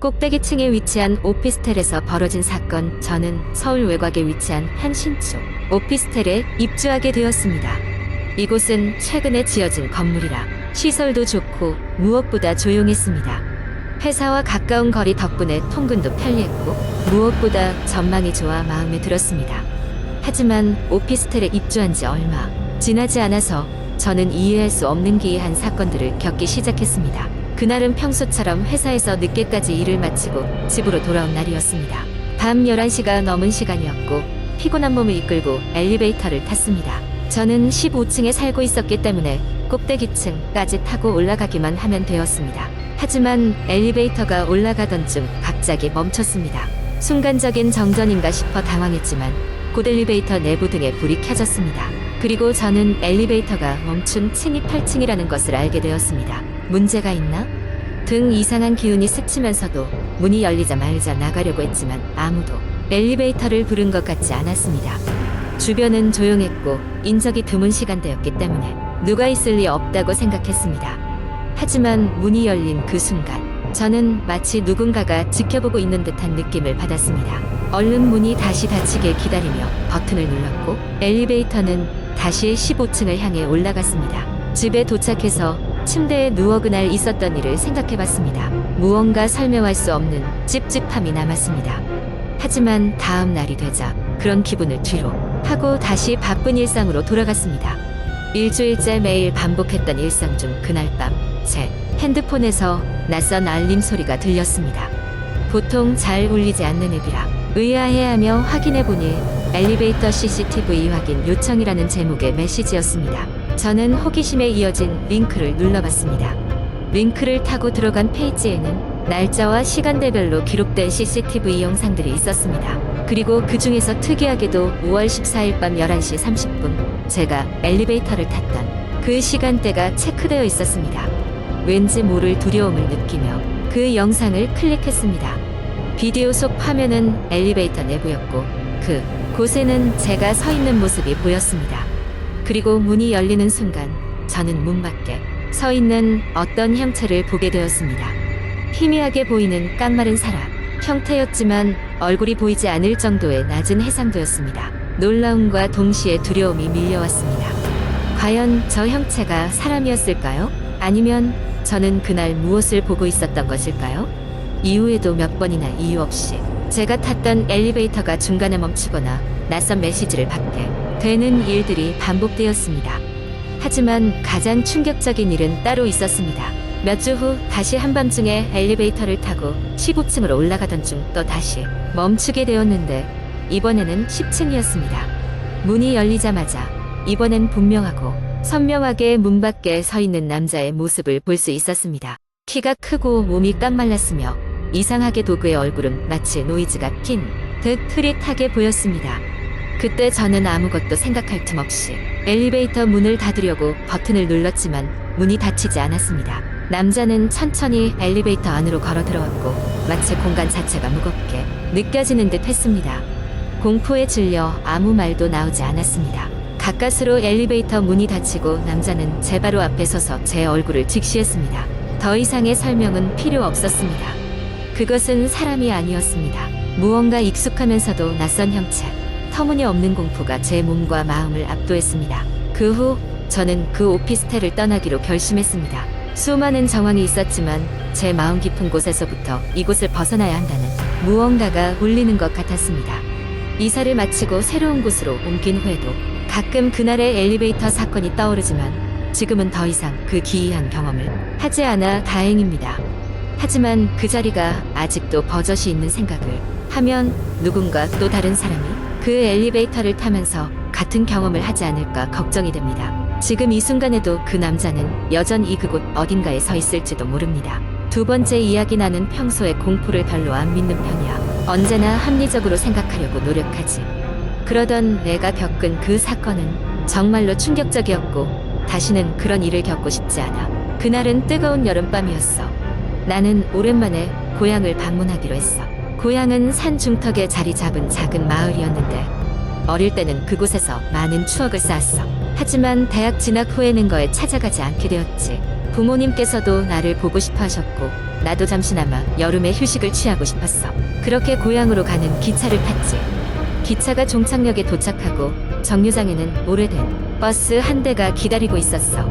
꼭대기층에 위치한 오피스텔에서 벌어진 사건. 저는 서울 외곽에 위치한 한 신축 오피스텔에 입주하게 되었습니다. 이곳은 최근에 지어진 건물이라 시설도 좋고 무엇보다 조용했습니다. 회사와 가까운 거리 덕분에 통근도 편리했고 무엇보다 전망이 좋아 마음에 들었습니다. 하지만 오피스텔에 입주한 지 얼마 지나지 않아서 저는 이해할 수 없는 기이한 사건들을 겪기 시작했습니다. 그날은 평소처럼 회사에서 늦게까지 일을 마치고 집으로 돌아온 날이었습니다. 밤 11시가 넘은 시간이었고 피곤한 몸을 이끌고 엘리베이터를 탔습니다. 저는 15층에 살고 있었기 때문에 꼭대기층까지 타고 올라가기만 하면 되었습니다. 하지만 엘리베이터가 올라가던 중 갑자기 멈췄습니다. 순간적인 정전인가 싶어 당황했지만 곧 엘리베이터 내부 등에 불이 켜졌습니다. 그리고 저는 엘리베이터가 멈춘 층이 8층이라는 것을 알게 되었습니다. 문제가 있나? 등 이상한 기운이 스치면서도 문이 열리자마자 나가려고 했지만 아무도 엘리베이터를 부른 것 같지 않았습니다. 주변은 조용했고 인적이 드문 시간대였기 때문에 누가 있을 리 없다고 생각했습니다. 하지만 문이 열린 그 순간 저는 마치 누군가가 지켜보고 있는 듯한 느낌을 받았습니다. 얼른 문이 다시 닫히길 기다리며 버튼을 눌렀고 엘리베이터는 다시 15층을 향해 올라갔습니다. 집에 도착해서 침대에 누워 그날 있었던 일을 생각해봤습니다. 무언가 설명할 수 없는 찝찝함이 남았습니다. 하지만 다음 날이 되자 그런 기분을 뒤로 하고 다시 바쁜 일상으로 돌아갔습니다. 일주일째 매일 반복했던 일상 중 그날 밤 제 핸드폰에서 낯선 알림 소리가 들렸습니다. 보통 잘 울리지 않는 앱이라 의아해하며 확인해보니 엘리베이터 CCTV 확인 요청이라는 제목의 메시지였습니다. 저는 호기심에 이어진 링크를 눌러봤습니다. 링크를 타고 들어간 페이지에는 날짜와 시간대별로 기록된 CCTV 영상들이 있었습니다. 그리고 그 중에서 특이하게도 5월 14일 밤 11시 30분 제가 엘리베이터를 탔던 그 시간대가 체크되어 있었습니다. 왠지 모를 두려움을 느끼며 그 영상을 클릭했습니다. 비디오 속 화면은 엘리베이터 내부였고 그 곳에는 제가 서 있는 모습이 보였습니다. 그리고 문이 열리는 순간 저는 문 밖에 서 있는 어떤 형체를 보게 되었습니다. 희미하게 보이는 깡마른 사람 형태였지만 얼굴이 보이지 않을 정도의 낮은 해상도였습니다. 놀라움과 동시에 두려움이 밀려왔습니다. 과연 저 형체가 사람이었을까요? 아니면 저는 그날 무엇을 보고 있었던 것일까요? 이후에도 몇 번이나 이유 없이 제가 탔던 엘리베이터가 중간에 멈추거나 낯선 메시지를 받게 되는 일들이 반복되었습니다. 하지만 가장 충격적인 일은 따로 있었습니다. 몇 주 후 다시 한밤중에 엘리베이터를 타고 15층으로 올라가던 중 또 다시 멈추게 되었는데 이번에는 10층이었습니다. 문이 열리자마자 이번엔 분명하고 선명하게 문 밖에 서 있는 남자의 모습을 볼 수 있었습니다. 키가 크고 몸이 깡말랐으며 이상하게도 그의 얼굴은 마치 노이즈가 낀 듯 흐릿하게 보였습니다. 그때 저는 아무것도 생각할 틈 없이 엘리베이터 문을 닫으려고 버튼을 눌렀지만 문이 닫히지 않았습니다. 남자는 천천히 엘리베이터 안으로 걸어 들어왔고 마치 공간 자체가 무겁게 느껴지는 듯 했습니다. 공포에 질려 아무 말도 나오지 않았습니다. 가까스로 엘리베이터 문이 닫히고 남자는 제 바로 앞에 서서 제 얼굴을 직시했습니다. 더 이상의 설명은 필요 없었습니다. 그것은 사람이 아니었습니다. 무언가 익숙하면서도 낯선 형체, 터무니없는 공포가 제 몸과 마음을 압도했습니다. 그 후 저는 그 오피스텔을 떠나기로 결심했습니다. 수많은 정황이 있었지만 제 마음 깊은 곳에서부터 이곳을 벗어나야 한다는 무언가가 울리는 것 같았습니다. 이사를 마치고 새로운 곳으로 옮긴 후에도 가끔 그날의 엘리베이터 사건이 떠오르지만 지금은 더 이상 그 기이한 경험을 하지 않아 다행입니다. 하지만 그 자리가 아직도 버젓이 있는 생각을 하면 누군가 또 다른 사람이 그 엘리베이터를 타면서 같은 경험을 하지 않을까 걱정이 됩니다. 지금 이 순간에도 그 남자는 여전히 그곳 어딘가에 서 있을지도 모릅니다. 두 번째 이야기 나는 평소에 공포를 별로 안 믿는 편이야. 언제나 합리적으로 생각하려고 노력하지. 그러던 내가 겪은 그 사건은 정말로 충격적이었고 다시는 그런 일을 겪고 싶지 않아. 그날은 뜨거운 여름밤이었어. 나는 오랜만에 고향을 방문하기로 했어. 고향은 산 중턱에 자리 잡은 작은 마을이었는데 어릴 때는 그곳에서 많은 추억을 쌓았어. 하지만 대학 진학 후에는 거에 찾아가지 않게 되었지. 부모님께서도 나를 보고 싶어 하셨고 나도 잠시나마 여름에 휴식을 취하고 싶었어. 그렇게 고향으로 가는 기차를 탔지. 기차가 종착역에 도착하고 정류장에는 오래된 버스 한 대가 기다리고 있었어.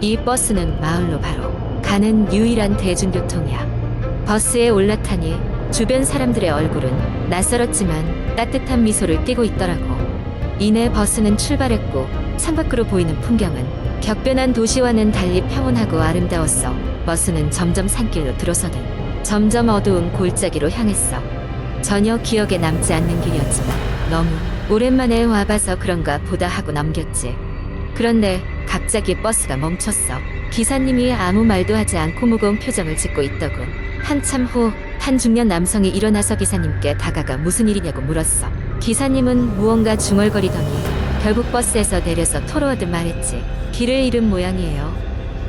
이 버스는 마을로 바로 가는 유일한 대중교통이야. 버스에 올라타니 주변 사람들의 얼굴은 낯설었지만 따뜻한 미소를 띠고 있더라고. 이내 버스는 출발했고 창밖으로 보이는 풍경은 격변한 도시와는 달리 평온하고 아름다웠어. 버스는 점점 산길로 들어서는 점점 어두운 골짜기로 향했어. 전혀 기억에 남지 않는 길이었지만 너무 오랜만에 와봐서 그런가 보다 하고 넘겼지. 그런데 갑자기 버스가 멈췄어. 기사님이 아무 말도 하지 않고 무거운 표정을 짓고 있더군. 한참 후 한 중년 남성이 일어나서 기사님께 다가가 무슨 일이냐고 물었어. 기사님은 무언가 중얼거리더니 결국 버스에서 내려서 토로하듯 말했지. 길을 잃은 모양이에요.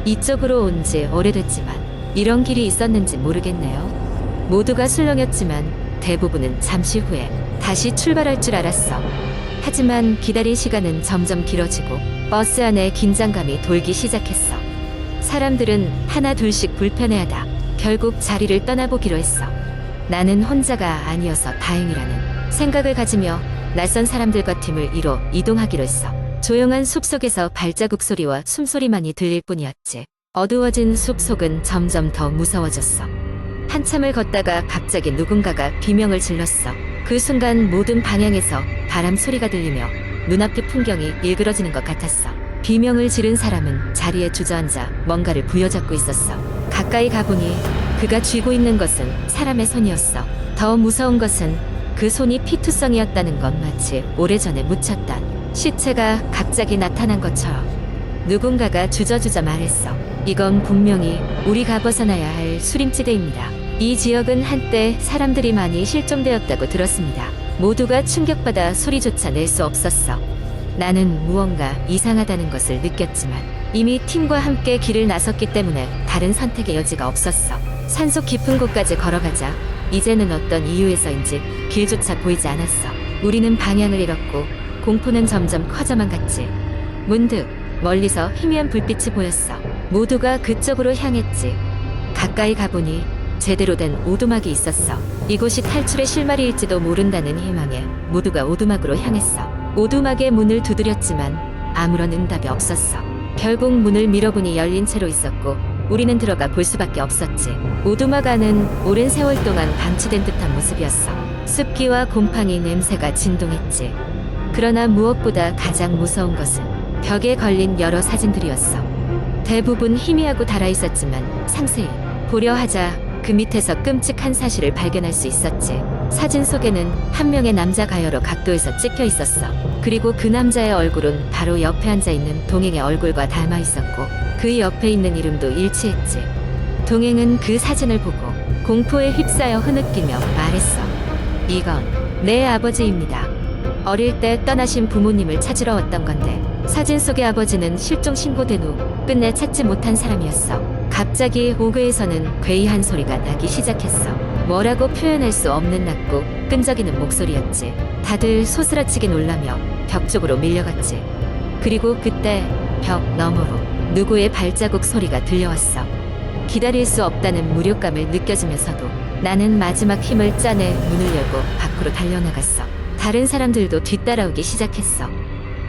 이쪽으로 온 지 오래됐지만 이런 길이 있었는지 모르겠네요. 모두가 술렁였지만 대부분은 잠시 후에 다시 출발할 줄 알았어. 하지만 기다릴 시간은 점점 길어지고 버스 안에 긴장감이 돌기 시작했어. 사람들은 하나 둘씩 불편해하다 결국 자리를 떠나보기로 했어. 나는 혼자가 아니어서 다행이라는 생각을 가지며 낯선 사람들과 팀을 이뤄 이동하기로 했어. 조용한 숲속에서 발자국 소리와 숨소리만이 들릴 뿐이었지. 어두워진 숲속은 점점 더 무서워졌어. 한참을 걷다가 갑자기 누군가가 비명을 질렀어. 그 순간 모든 방향에서 바람 소리가 들리며 눈앞의 풍경이 일그러지는 것 같았어. 비명을 지른 사람은 자리에 주저앉아 뭔가를 부여잡고 있었어. 가까이 가보니 그가 쥐고 있는 것은 사람의 손이었어. 더 무서운 것은 그 손이 피투성이었다는 것. 마치 오래전에 묻혔던 시체가 갑자기 나타난 것처럼. 누군가가 주저주저 말했어. 이건 분명히 우리가 벗어나야 할 수림지대입니다. 이 지역은 한때 사람들이 많이 실종되었다고 들었습니다. 모두가 충격받아 소리조차 낼 수 없었어. 나는 무언가 이상하다는 것을 느꼈지만 이미 팀과 함께 길을 나섰기 때문에 다른 선택의 여지가 없었어. 산속 깊은 곳까지 걸어가자 이제는 어떤 이유에서인지 길조차 보이지 않았어. 우리는 방향을 잃었고 공포는 점점 커져만 갔지. 문득 멀리서 희미한 불빛이 보였어. 모두가 그쪽으로 향했지. 가까이 가보니 제대로 된 오두막이 있었어. 이곳이 탈출의 실마리일지도 모른다는 희망에 모두가 오두막으로 향했어. 오두막의 문을 두드렸지만 아무런 응답이 없었어. 결국 문을 밀어보니 열린 채로 있었고 우리는 들어가 볼 수밖에 없었지. 오두막 안은 오랜 세월 동안 방치된 듯한 모습이었어. 습기와 곰팡이 냄새가 진동했지. 그러나 무엇보다 가장 무서운 것은 벽에 걸린 여러 사진들이었어. 대부분 희미하고 달아있었지만 상세히 보려 하자 그 밑에서 끔찍한 사실을 발견할 수 있었지. 사진 속에는 한 명의 남자 가여로 각도에서 찍혀 있었어. 그리고 그 남자의 얼굴은 바로 옆에 앉아있는 동행의 얼굴과 닮아 있었고 그 옆에 있는 이름도 일치했지. 동행은 그 사진을 보고 공포에 휩싸여 흐느끼며 말했어. 이건 내 아버지입니다. 어릴 때 떠나신 부모님을 찾으러 왔던 건데 사진 속의 아버지는 실종 신고된 후 끝내 찾지 못한 사람이었어. 갑자기 오그에서는 괴이한 소리가 나기 시작했어. 뭐라고 표현할 수 없는 낮고 끈적이는 목소리였지. 다들 소스라치게 놀라며 벽 쪽으로 밀려갔지. 그리고 그때 벽 너머로 누구의 발자국 소리가 들려왔어. 기다릴 수 없다는 무력감을 느껴지면서도 나는 마지막 힘을 짜내 문을 열고 밖으로 달려나갔어. 다른 사람들도 뒤따라오기 시작했어.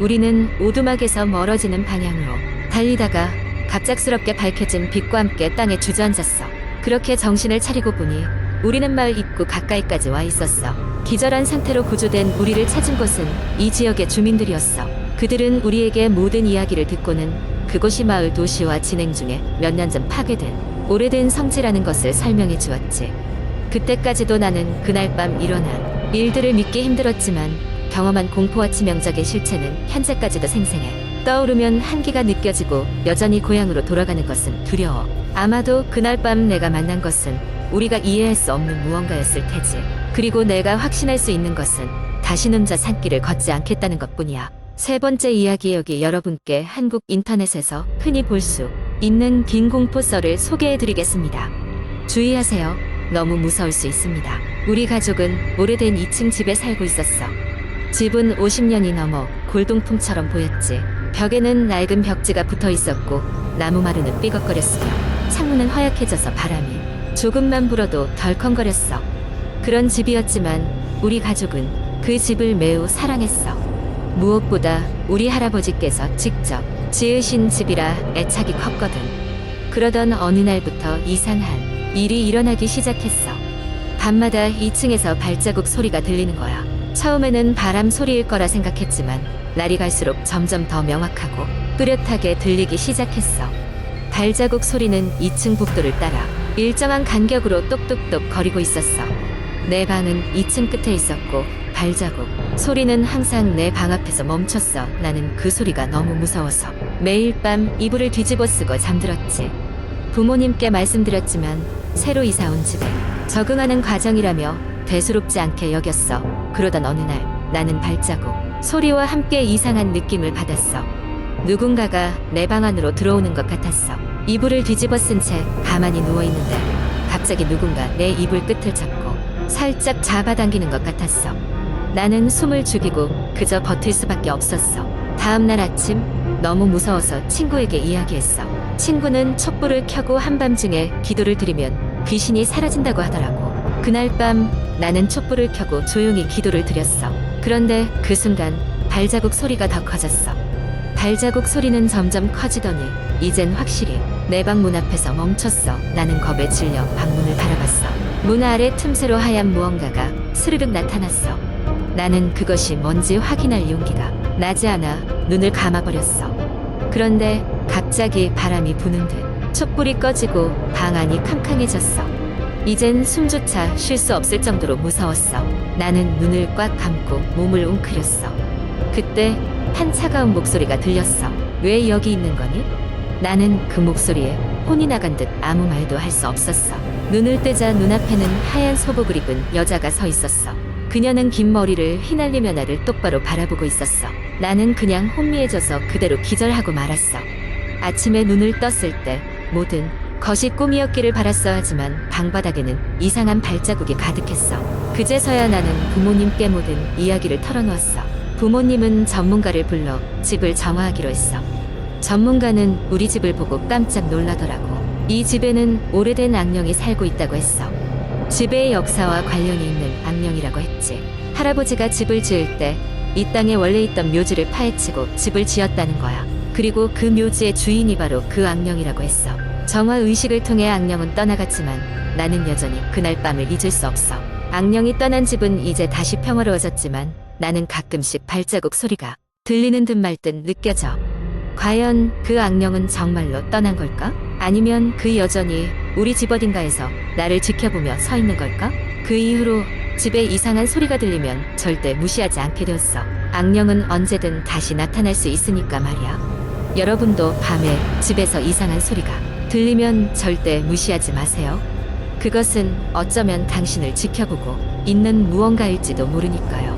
우리는 오두막에서 멀어지는 방향으로 달리다가 갑작스럽게 밝혀진 빛과 함께 땅에 주저앉았어. 그렇게 정신을 차리고 보니 우리는 마을 입구 가까이까지 와 있었어. 기절한 상태로 구조된 우리를 찾은 곳은 이 지역의 주민들이었어. 그들은 우리에게 모든 이야기를 듣고는 그곳이 마을 도시화 진행 중에 몇 년 전 파괴된 오래된 성지라는 것을 설명해 주었지. 그때까지도 나는 그날 밤 일어난 일들을 믿기 힘들었지만 경험한 공포와 치명적인 실체는 현재까지도 생생해. 떠오르면 한기가 느껴지고 여전히 고향으로 돌아가는 것은 두려워. 아마도 그날 밤 내가 만난 것은 우리가 이해할 수 없는 무언가였을 테지. 그리고 내가 확신할 수 있는 것은 다시는 저 산길을 걷지 않겠다는 것뿐이야. 세 번째 이야기, 여기 여러분께 한국 인터넷에서 흔히 볼 수 있는 긴 공포썰을 소개해드리겠습니다. 주의하세요. 너무 무서울 수 있습니다. 우리 가족은 오래된 2층 집에 살고 있었어. 집은 50년이 넘어 골동품처럼 보였지. 벽에는 낡은 벽지가 붙어 있었고 나무 마루는 삐걱거렸으며 창문은 허약해져서 바람이 조금만 불어도 덜컹거렸어. 그런 집이었지만 우리 가족은 그 집을 매우 사랑했어. 무엇보다 우리 할아버지께서 직접 지으신 집이라 애착이 컸거든. 그러던 어느 날부터 이상한 일이 일어나기 시작했어. 밤마다 2층에서 발자국 소리가 들리는 거야. 처음에는 바람 소리일 거라 생각했지만 날이 갈수록 점점 더 명확하고 뚜렷하게 들리기 시작했어. 발자국 소리는 2층 복도를 따라 일정한 간격으로 똑똑똑 거리고 있었어. 내 방은 2층 끝에 있었고 발자국 소리는 항상 내 방 앞에서 멈췄어. 나는 그 소리가 너무 무서워서 매일 밤 이불을 뒤집어 쓰고 잠들었지. 부모님께 말씀드렸지만 새로 이사 온 집에 적응하는 과정이라며 대수롭지 않게 여겼어. 그러던 어느 날 나는 발자국 소리와 함께 이상한 느낌을 받았어. 누군가가 내 방 안으로 들어오는 것 같았어. 이불을 뒤집어 쓴 채 가만히 누워있는데 갑자기 누군가 내 이불 끝을 잡고 살짝 잡아당기는 것 같았어. 나는 숨을 죽이고 그저 버틸 수밖에 없었어. 다음날 아침 너무 무서워서 친구에게 이야기했어. 친구는 촛불을 켜고 한밤중에 기도를 드리면 귀신이 사라진다고 하더라고. 그날 밤 나는 촛불을 켜고 조용히 기도를 드렸어. 그런데 그 순간 발자국 소리가 더 커졌어. 발자국 소리는 점점 커지더니 이젠 확실히 내 방 문 앞에서 멈췄어. 나는 겁에 질려 방문을 바라봤어. 문 아래 틈새로 하얀 무언가가 스르륵 나타났어. 나는 그것이 뭔지 확인할 용기가 나지 않아 눈을 감아버렸어. 그런데 갑자기 바람이 부는 듯 촛불이 꺼지고 방 안이 캄캄해졌어. 이젠 숨조차 쉴 수 없을 정도로 무서웠어. 나는 눈을 꽉 감고 몸을 웅크렸어. 그때 한 차가운 목소리가 들렸어. 왜 여기 있는 거니? 나는 그 목소리에 혼이 나간 듯 아무 말도 할 수 없었어. 눈을 뜨자 눈앞에는 하얀 소복을 입은 여자가 서 있었어. 그녀는 긴 머리를 휘날리며 나를 똑바로 바라보고 있었어. 나는 그냥 혼미해져서 그대로 기절하고 말았어. 아침에 눈을 떴을 때 모든 것이 꿈이었기를 바랐어. 하지만 방바닥에는 이상한 발자국이 가득했어. 그제서야 나는 부모님께 모든 이야기를 털어놓았어. 부모님은 전문가를 불러 집을 정화하기로 했어. 전문가는 우리 집을 보고 깜짝 놀라더라고. 이 집에는 오래된 악령이 살고 있다고 했어. 집의 역사와 관련이 있는 악령이라고 했지. 할아버지가 집을 지을 때 이 땅에 원래 있던 묘지를 파헤치고 집을 지었다는 거야. 그리고 그 묘지의 주인이 바로 그 악령이라고 했어. 정화 의식을 통해 악령은 떠나갔지만 나는 여전히 그날 밤을 잊을 수 없어. 악령이 떠난 집은 이제 다시 평화로워졌지만 나는 가끔씩 발자국 소리가 들리는 듯 말 듯 느껴져. 과연 그 악령은 정말로 떠난 걸까? 아니면 그 여전히 우리 집 어딘가에서 나를 지켜보며 서 있는 걸까? 그 이후로 집에 이상한 소리가 들리면 절대 무시하지 않게 되었어. 악령은 언제든 다시 나타날 수 있으니까 말이야. 여러분도 밤에 집에서 이상한 소리가 들리면 절대 무시하지 마세요. 그것은 어쩌면 당신을 지켜보고 있는 무언가일지도 모르니까요.